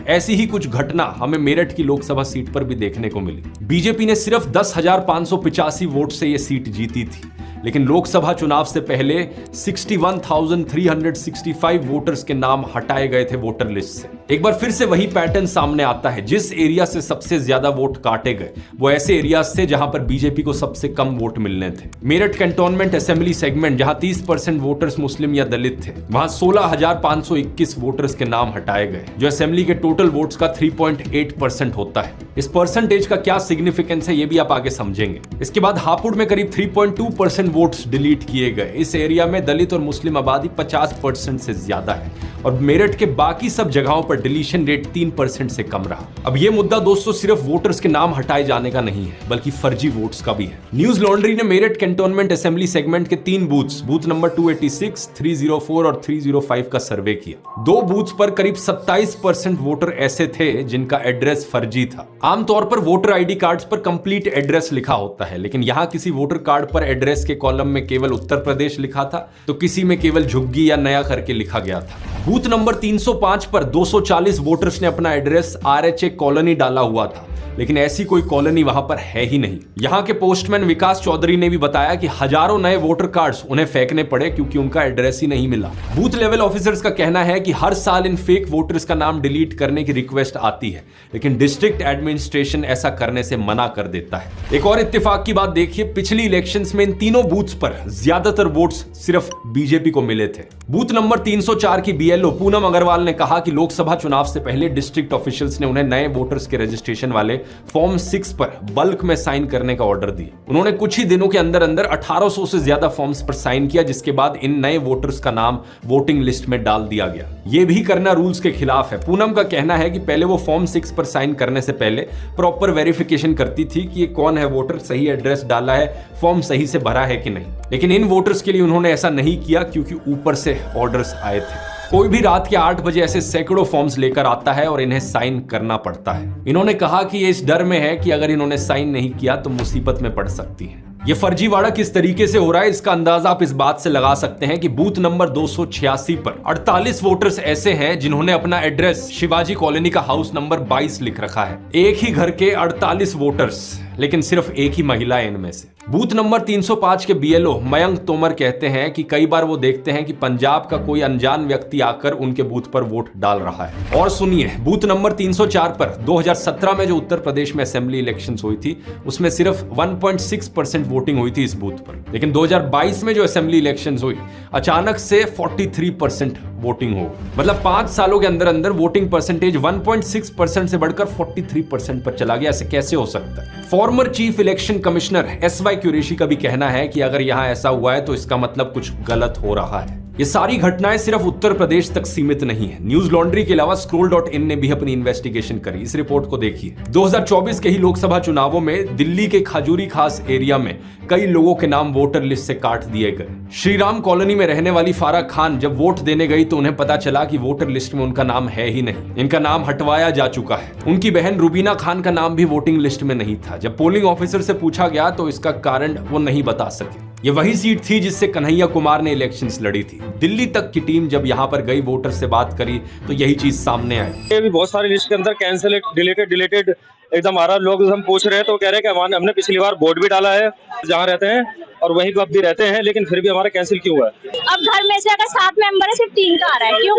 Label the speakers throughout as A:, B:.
A: ऐसी ही कुछ घटना हमें मेरठ की लोकसभा सीट पर भी देखने को मिली। बीजेपी ने सिर्फ 10,585 वोट से यह सीट जीती थी, लेकिन लोकसभा चुनाव से पहले 61,365 वोटर्स के नाम हटाए गए थे वोटर लिस्ट से। एक बार फिर से वही पैटर्न सामने आता है। जिस एरिया से सबसे ज्यादा वोट काटे गए वो ऐसे एरियाज थे जहां पर बीजेपी को सबसे कम वोट मिलने थे। मेरठ कैंटोनमेंट असेंबली सेगमेंट, जहां 30% वोटर्स मुस्लिम या दलित थे, वहां 16,521 वोटर्स के नाम हटाए गए, जो असेंबली के टोटल वोट्स का 3.8% होता है। इस परसेंटेज का क्या सिग्निफिकेंस है ये भी आप आगे समझेंगे। इसके बाद हापुड़ में करीब 3.2% वोट्स डिलीट किए गए। इस एरिया में दलित और मुस्लिम आबादी 50% से ज्यादा है और मेरठ के बाकी सब जगहों पर डिलीशन रेट 3% से कम रहा। अब ये मुद्दा दोस्तों सिर्फ वोटर्स के नाम हटाए जाने का नहीं है, बल्कि फर्जी वोट्स का भी है। न्यूज लॉन्ड्री ने मेरठ कैंटोनमेंट असेंबली सेगमेंट के 3 बूथ्स, बूथ नंबर 286, 304 और 305 का सर्वे किया। 2 बूथ्स पर करीब 27% वोटर ऐसे थे जिनका एड्रेस फर्जी था। आमतौर पर वोटर आईडी कार्ड्स पर कंप्लीट एड्रेस लिखा होता है, लेकिन यहां किसी वोटर कार्ड पर एड्रेस के कॉलम में केवल उत्तर प्रदेश लिखा था, तो किसी में केवल झुग्गी या नया करके लिखा गया था। बूथ नंबर 305 पर 240 वोटर्स ने अपना एड्रेस आरएचए कॉलोनी डाला हुआ था, लेकिन ऐसी कोई कॉलोनी वहां पर है ही नहीं। यहां के पोस्टमैन विकास चौधरी ने भी बताया कि हजारों नए वोटर कार्ड्स उन्हें फेंकने पड़े क्योंकि उनका एड्रेस ही नहीं मिला। बूथ लेवल ऑफिसर्स का कहना है कि हर साल इन फेक वोटर्स का नाम डिलीट करने की रिक्वेस्ट आती है, लेकिन डिस्ट्रिक्ट एडमिनिस्ट्रेशन ऐसा करने से मना कर देता है। एक और इत्तेफाक की बात देखिए, पिछली इलेक्शंस में इन तीनों बूथ्स पर ज्यादातर वोट्स सिर्फ बीजेपी को मिले थे। बूथ नंबर 304 की बीएलओ पूनम अग्रवाल ने कहा कि लोकसभा चुनाव से पहले डिस्ट्रिक्ट ऑफिशियल्स ने उन्हें नए वोटर्स के रजिस्ट्रेशन वाले फॉर्म 6 पर बल्क में साइन करने का ऑर्डर दिया। उन्होंने कुछ ही दिनों के अंदर 1800 से ज्यादा फॉर्म्स पर साइन किया, जिसके बाद इन नए वोटर्स का नाम वोटिंग लिस्ट में डाल दिया गया। यह भी करना रूल्स के खिलाफ है। पूनम का कहना है कि पहले वो फॉर्म 6 पर साइन करने से पहले प्रॉपर वेरिफिकेशन करती थी कि ये कौन है वोटर, सही एड्रेस डाला है, फॉर्म सही से भरा है कि नहीं। लेकिन इन वोटर्स के लिए उन्होंने ऐसा नहीं किया क्योंकि ऊपर से ऑर्डर्स आए थे। कोई भी रात के 8 बजे ऐसे सैकड़ों फॉर्म्स लेकर आता है और इन्हें साइन करना पड़ता है। इन्होंने कहा कि ये इस डर में है कि अगर इन्होंने साइन नहीं किया तो मुसीबत में पड़ सकती है। ये फर्जीवाड़ा किस तरीके से हो रहा है इसका अंदाजा आप इस बात से लगा सकते हैं कि बूथ नंबर 286 पर 48 वोटर्स ऐसे हैं जिन्होंने अपना एड्रेस शिवाजी कॉलोनी का हाउस नंबर 22 लिख रखा है। एक ही घर के 48 वोटर्स, लेकिन सिर्फ एक ही महिला है इनमें से। बूथ नंबर 305 के बीएलओ मयंक तोमर कहते हैं कि कई बार वो देखते हैं कि पंजाब का कोई अनजान व्यक्ति आकर उनके बूथ पर वोट डाल रहा है। और सुनिए, बूथ नंबर 304 पर 2017 में जो उत्तर प्रदेश में असेंबली इलेक्शंस हुई थी उसमें सिर्फ 1.6% वोटिंग हुई थी इस बूथ पर, लेकिन 2022 में जो असेंबली इलेक्शंस हुई अचानक से 43% वोटिंग हो, मतलब 5 सालों के अंदर अंदर वोटिंग परसेंटेज 1.6% से बढ़कर 43% पर चला गया। ऐसे कैसे हो सकता है? Former chief election commissioner SY Qureshi का भी कहना है कि अगर यहां ऐसा हुआ है तो इसका मतलब कुछ गलत हो रहा है। ये सारी घटनाएं सिर्फ उत्तर प्रदेश तक सीमित नहीं है। न्यूज लॉन्ड्री के अलावा scroll.in ने भी अपनी इन्वेस्टिगेशन करी। इस रिपोर्ट को देखिए। 2024 के ही लोकसभा चुनावों में दिल्ली के खजूरी खास एरिया में कई लोगों के नाम वोटर लिस्ट से काट दिए गए। श्रीराम कॉलोनी में रहने वाली फारा खान जब वोट देने गई तो उन्हें पता चला कि वोटर लिस्ट में उनका नाम है ही नहीं, इनका नाम हटवाया जा चुका है। उनकी बहन रुबीना खान का नाम भी वोटिंग लिस्ट में नहीं था। जब पोलिंग ऑफिसर से पूछा गया तो इसका कारण वो नहीं बता सके। ये वही सीट थी जिससे कन्हैया कुमार ने इलेक्शंस लड़ी थी। दिल्ली तक की टीम जब यहाँ पर गई, वोटर से बात करी तो यही चीज सामने आई।
B: ये भी बहुत सारी लिस्ट के अंदर कैंसिल, डिलीटेड एकदम आ रहा। लोग हम पूछ रहे हैं तो कह रहे हैं कि हमने पिछली बार वोट भी डाला है जहाँ रहते हैं और वहीं पे अब भी रहते हैं, लेकिन फिर भी हमारा कैंसिल क्यों हुआ है?
C: अब घर में से अगर 7 मेंबर है सिर्फ 3 का आ रहा है, क्यों?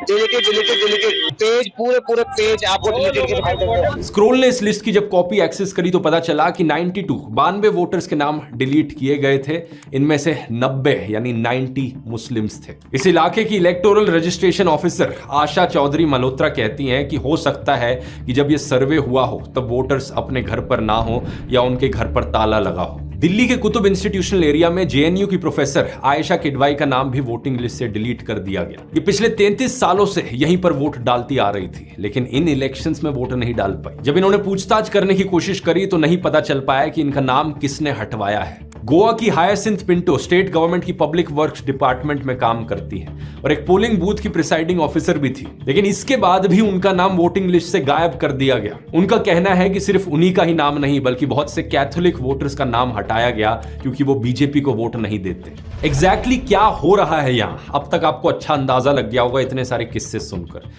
B: डिलीटेड पेज, पूरे पेज आपको डिलीटेड के दिखाई देंगे।
A: स्क्रोल ने इस लिस्ट की जब कॉपी एक्सेस करी तो पता चला कि 92 वोटर्स के नाम डिलीट किए गए थे। इनमें से 90 यानी 90 मुस्लिम्स थे। इस इलाके की इलेक्टोरल रजिस्ट्रेशन ऑफिसर आशा चौधरी मल्होत्रा कहती हैं कि हो सकता है कि जब ये सर्वे हुआ हो तब वोटर्स अपने घर पर ना हो या उनके घर पर ताला लगा हो। दिल्ली के कुतुब इंस्टीट्यूशनल एरिया में जेएनयू की प्रोफेसर आयशा किडवाई का नाम भी वोटिंग लिस्ट से डिलीट कर दिया गया। ये पिछले 33 सालों से यहीं पर वोट डालती आ रही थी, लेकिन इन इलेक्शंस में वोट नहीं डाल पाई। जब इन्होंने पूछताछ करने की कोशिश करी तो नहीं पता चल पाया कि इनका नाम किसने हटवाया है। गोवा की हायासिंथ पिंटो स्टेट गवर्नमेंट की पब्लिक वर्क्स डिपार्टमेंट में काम करती है और एक पोलिंग बूथ की प्रिसाइडिंग ऑफिसर भी थी, लेकिन इसके बाद भी उनका नाम वोटिंग लिस्ट से गायब कर दिया गया। उनका कहना है कि सिर्फ उन्हीं का ही नाम नहीं बल्कि बहुत से कैथोलिक वोटर्स का नाम हटाया गया क्योंकि वो बीजेपी को वोट नहीं देते। एग्जैक्टली क्या हो रहा है यहाँ, अब तक आपको अच्छा अंदाजा लग गया होगा इतने सारे किस्से सुनकर।